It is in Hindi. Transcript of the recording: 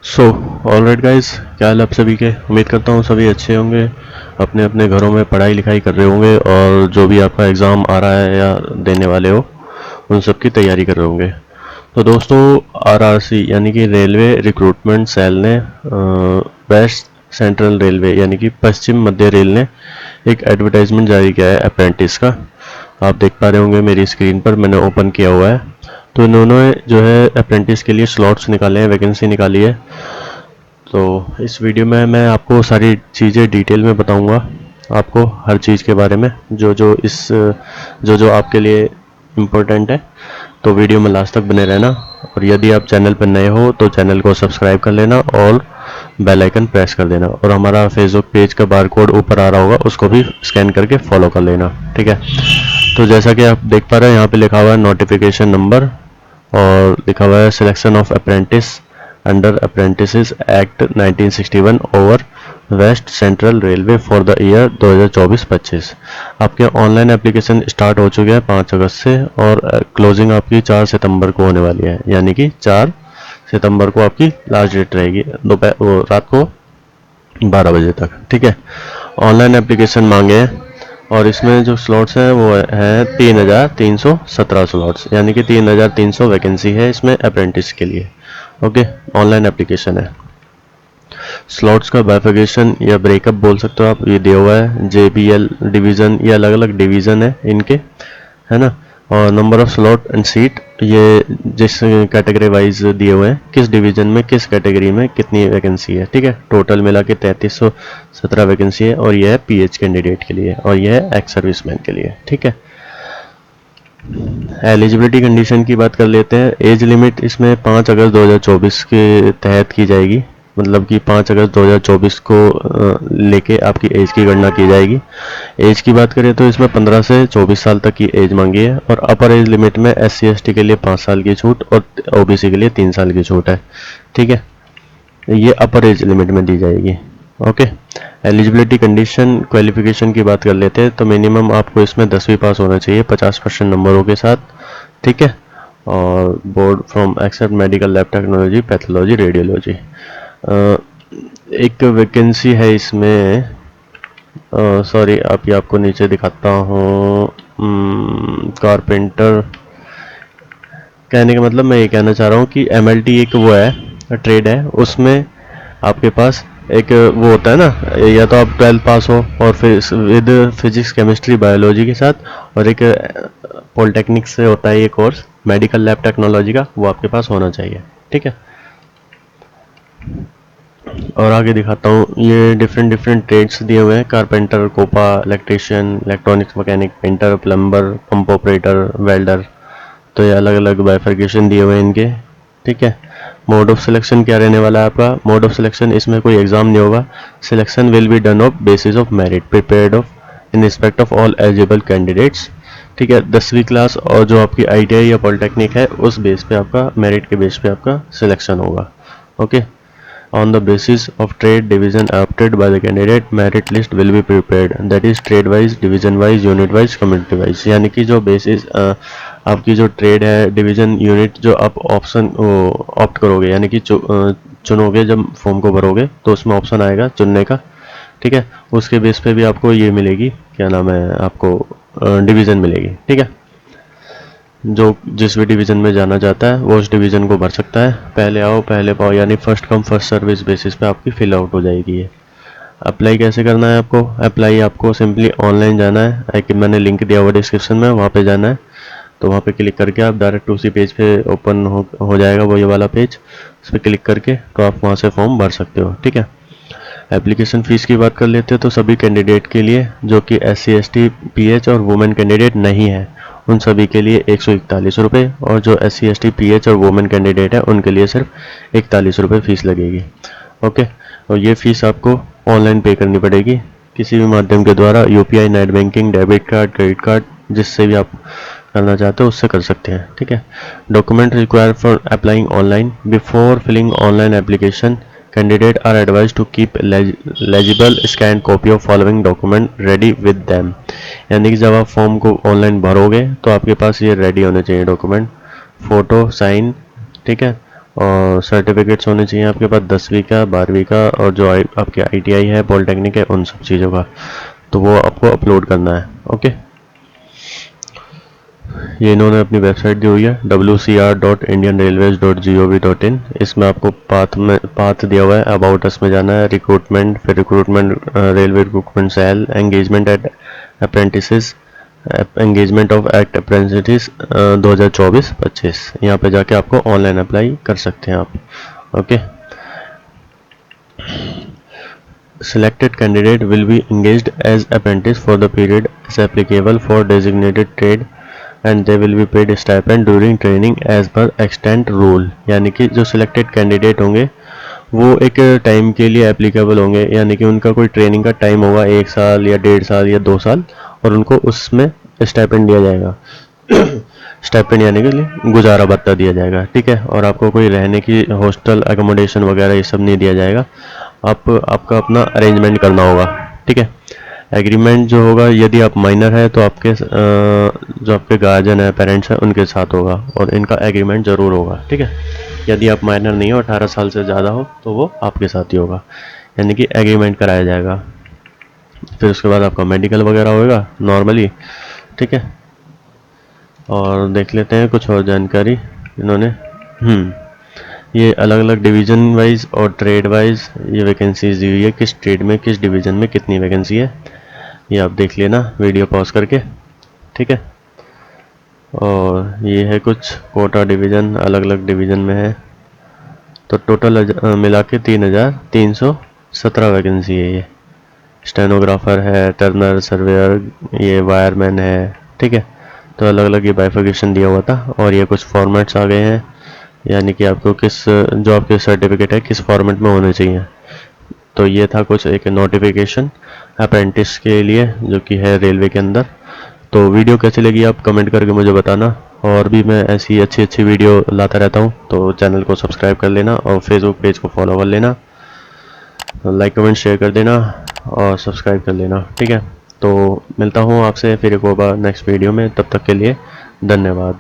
सो ऑलराइट गाइस, क्या हाल है आप सभी के। उम्मीद करता हूँ सभी अच्छे होंगे, अपने अपने घरों में पढ़ाई लिखाई कर रहे होंगे और जो भी आपका एग्ज़ाम आ रहा है या देने वाले हो उन सब की तैयारी कर रहे होंगे। तो दोस्तों, आरआरसी यानी कि रेलवे रिक्रूटमेंट सेल ने वेस्ट सेंट्रल रेलवे यानी कि पश्चिम मध्य रेल ने एक एडवर्टाइजमेंट जारी किया है अप्रेंटिस का। आप देख पा रहे होंगे मेरी स्क्रीन पर, मैंने ओपन किया हुआ है। तो इन्होंने जो है अप्रेंटिस के लिए स्लॉट्स निकाले हैं, वैकेंसी निकाली है। तो इस वीडियो में मैं आपको सारी चीज़ें डिटेल में बताऊंगा, आपको हर चीज़ के बारे में जो जो आपके लिए इम्पोर्टेंट है। तो वीडियो में लास्ट तक बने रहना, और यदि आप चैनल पर नए हो तो चैनल को सब्सक्राइब कर लेना और बेल आइकन प्रेस कर देना, और हमारा फेसबुक पेज का बार कोड ऊपर आ रहा होगा उसको भी स्कैन करके फॉलो कर लेना, ठीक है। तो जैसा कि आप देख पा रहे हैं, यहाँ पे लिखा हुआ है नोटिफिकेशन नंबर और लिखा हुआ है selection of apprentice under apprentices act 1961 over west central railway for the year 2024-25। आपके ऑनलाइन एप्लीकेशन स्टार्ट हो चुके हैं 5 अगस्त से, और क्लोजिंग आपकी 4 सितंबर को होने वाली है, यानी कि 4 सितंबर को आपकी लास्ट डेट रहेगी, दोपहर रात को 12 बजे तक, ठीक है। ऑनलाइन एप्लीकेशन मांगे हैं, और इसमें जो स्लॉट्स हैं वो हैं 3317 स्लॉट्स, यानी कि 3300 वैकेंसी है इसमें अप्रेंटिस के लिए। ओके, ऑनलाइन एप्लीकेशन है। स्लॉट्स का बाइफिकेशन या ब्रेकअप बोल सकते हो आप, ये दिया हुआ है JBL डिवीज़न, ये अलग अलग डिवीज़न है इनके, है ना। और number of slot and seat, ये जिस कैटेगरी वाइज दिए हुए हैं, किस डिवीजन में किस कैटेगरी में कितनी वैकेंसी है, ठीक है। टोटल मिला के 3317 वैकेंसी है, और यह है PH कैंडिडेट के लिए और यह है एक्स सर्विसमैन के लिए, ठीक है। एलिजिबिलिटी कंडीशन की बात कर लेते हैं। एज लिमिट इसमें 5 अगस्त 2024 के तहत की जाएगी, मतलब कि 5 अगस्त 2024 को लेके आपकी एज की गणना की जाएगी। एज की बात करें तो इसमें 15 से 24 साल तक की एज मांगी है, और अपर एज लिमिट में SC/ST के लिए 5 साल की छूट और OBC के लिए 3 साल की छूट है, ठीक है। ये अपर एज लिमिट में दी जाएगी। ओके, एलिजिबिलिटी कंडीशन क्वालिफिकेशन की बात कर लेते हैं। तो मिनिमम आपको इसमें 10वीं पास होना चाहिए 50% नंबरों के साथ, ठीक है। और board from except medical lab technology, pathology, radiology. एक वैकेंसी है इसमें, सॉरी आप आपको नीचे दिखाता हूँ। कारपेंटर, कहने का मतलब मैं ये कहना चाह रहा हूँ कि MLT एक वो है, ट्रेड है, उसमें आपके पास एक वो होता है ना, या तो आप 12th पास हो और फिर विद फिजिक्स केमिस्ट्री बायोलॉजी के साथ, और एक पॉलिटेक्निक से होता है ये कोर्स मेडिकल लैब टेक्नोलॉजी का, वो आपके पास होना चाहिए, ठीक है। और आगे दिखाता हूँ, ये डिफरेंट डिफरेंट ट्रेड्स दिए हुए हैं। Carpenter, COPA, electrician, electronics mechanic, painter, plumber, pump operator, welder. तो ये अलग अलग बाइफर्केशन दिए हुए हैं इनके, ठीक है। मोड ऑफ सिलेक्शन क्या रहने वाला है आपका। मोड ऑफ सिलेक्शन, इसमें कोई एग्जाम नहीं होगा। Selection will be done of basis of merit prepared of in respect of all eligible candidates, ठीक है। 10वीं क्लास और जो आपकी ITI या पॉलिटेक्निक है उस बेस पे आपका, मेरिट के बेस पे आपका सिलेक्शन होगा। Okay, on the basis of trade division opted by the candidate, merit list will be prepared, that is trade wise, division wise, unit wise, community wise। यानी कि जो बेसिस आपकी जो ट्रेड है, डिवीजन, यूनिट, जो आप ऑप्शन ऑप्ट करोगे, यानी कि चुनोगे, जब फॉर्म को भरोगे तो उसमें ऑप्शन आएगा चुनने का, ठीक है। उसके बेस पे भी आपको ये मिलेगी, क्या नाम है, आपको डिवीज़न मिलेगी, ठीक है। जो जिस भी डिवीज़न में जाना चाहता है वो उस डिवीज़न को भर सकता है। पहले आओ पहले पाओ, यानी first come first service basis पे आपकी फिल आउट हो जाएगी ये। अप्लाई कैसे करना है आपको। अप्लाई आपको सिंपली ऑनलाइन जाना है, कि मैंने लिंक दिया हुआ डिस्क्रिप्शन में, वहाँ पे जाना है। तो वहाँ पे क्लिक करके आप डायरेक्ट उसी पेज पे ओपन हो जाएगा वो ये वाला पेज, उस पर क्लिक करके तो आप वहाँ से फॉर्म भर सकते हो, ठीक है। एप्लीकेशन फ़ीस की बात कर लेते हैं। तो सभी कैंडिडेट के लिए जो कि SC/ST PH और वुमेन कैंडिडेट नहीं है, उन सभी के लिए 141 रुपये, और जो SC/ST PH और वुमेन कैंडिडेट है उनके लिए सिर्फ 41 रुपये फ़ीस लगेगी। ओके, और ये फ़ीस आपको ऑनलाइन पे करनी पड़ेगी किसी भी माध्यम के द्वारा, UPI, net banking, debit card, credit card, जिससे भी आप करना चाहते हो उससे कर सकते हैं, ठीक है। Document required for applying online. Before filling online application, candidate are advise to keep legible scan copy of following document ready with them. यानी कि जब आप फॉर्म को ऑनलाइन भरोगे तो आपके पास ये रेडी होने चाहिए डॉक्यूमेंट, फ़ोटो, साइन, ठीक है, और सर्टिफिकेट्स होने चाहिए आपके पास 10वीं का, 12वीं का, और जो आपके ITI है, पॉलिटेक्निक है, उन सब चीज़ों का, तो वो आपको अपलोड करना है। ओके, ये इन्होंने अपनी वेबसाइट दी हुई है wcr.indianrailways.gov.in। इसमें आपको पाथ दिया हुआ है, अबाउट अस में जाना है, रिक्रूटमेंट, फिर recruitment, railway recruitment cell, engagement at apprentices, engagement of act apprentice 2024-25। यहाँ पे जाके आपको ऑनलाइन अप्लाई कर सकते हैं आप। Okay, selected candidate will be engaged as apprentice for the period as applicable for designated trade and they will be paid stipend during training as per extant rule। यानी कि जो सिलेक्टेड कैंडिडेट होंगे वो एक टाइम के लिए एप्लीकेबल होंगे, यानी कि उनका कोई ट्रेनिंग का टाइम होगा 1 साल या 1.5 साल या 2 साल, और उनको उसमें स्टाइपेंड दिया जाएगा। स्टाइपेंड यानी कि गुजारा भत्ता दिया जाएगा, ठीक है। और आपको कोई रहने की हॉस्टल एकोमोडेशन वगैरह ये सब नहीं दिया जाएगा, आपका अपना अरेंजमेंट करना होगा, ठीक है। एग्रीमेंट जो होगा, यदि आप माइनर है तो आपके जो आपके गार्जियन है, पेरेंट्स हैं, उनके साथ होगा, और इनका एग्रीमेंट ज़रूर होगा, ठीक है। यदि आप माइनर नहीं हो, 18 साल से ज़्यादा हो, तो वो आपके साथ ही होगा, यानी कि एग्रीमेंट कराया जाएगा। फिर उसके बाद आपका मेडिकल वगैरह होगा नॉर्मली, ठीक है। और देख लेते हैं कुछ और जानकारी इन्होंने। ये अलग अलग डिवीज़न वाइज और ट्रेड वाइज ये वैकेंसीज दी हुई है, किस ट्रेड में, किस डिवीज़न में कितनी वैकेंसी है, ये आप देख लेना वीडियो पॉज करके, ठीक है। और ये है कुछ कोटा डिवीज़न, अलग अलग डिवीज़न में है, तो टोटल मिला के 3317 वैकेंसी है। ये स्टेनोग्राफर है, टर्नर, सर्वेयर, ये वायरमैन है, ठीक है। तो अलग अलग ये बाइफिकेशन दिया हुआ था, और ये कुछ फॉर्मेट्स आ गए हैं, यानी कि आपको जो आपके सर्टिफिकेट है किस फॉर्मेट में होने चाहिए। तो ये था कुछ एक नोटिफिकेशन अप्रेंटिस के लिए जो कि है रेलवे के अंदर। तो वीडियो कैसी लगी आप कमेंट करके मुझे बताना, और भी मैं ऐसी अच्छी अच्छी वीडियो लाता रहता हूँ, तो चैनल को सब्सक्राइब कर लेना और फेसबुक पेज को फॉलो कर लेना, लाइक कमेंट शेयर कर देना और सब्सक्राइब कर लेना, ठीक है। तो मिलता हूँ आपसे फिर एक बार नेक्स्ट वीडियो में, तब तक के लिए धन्यवाद।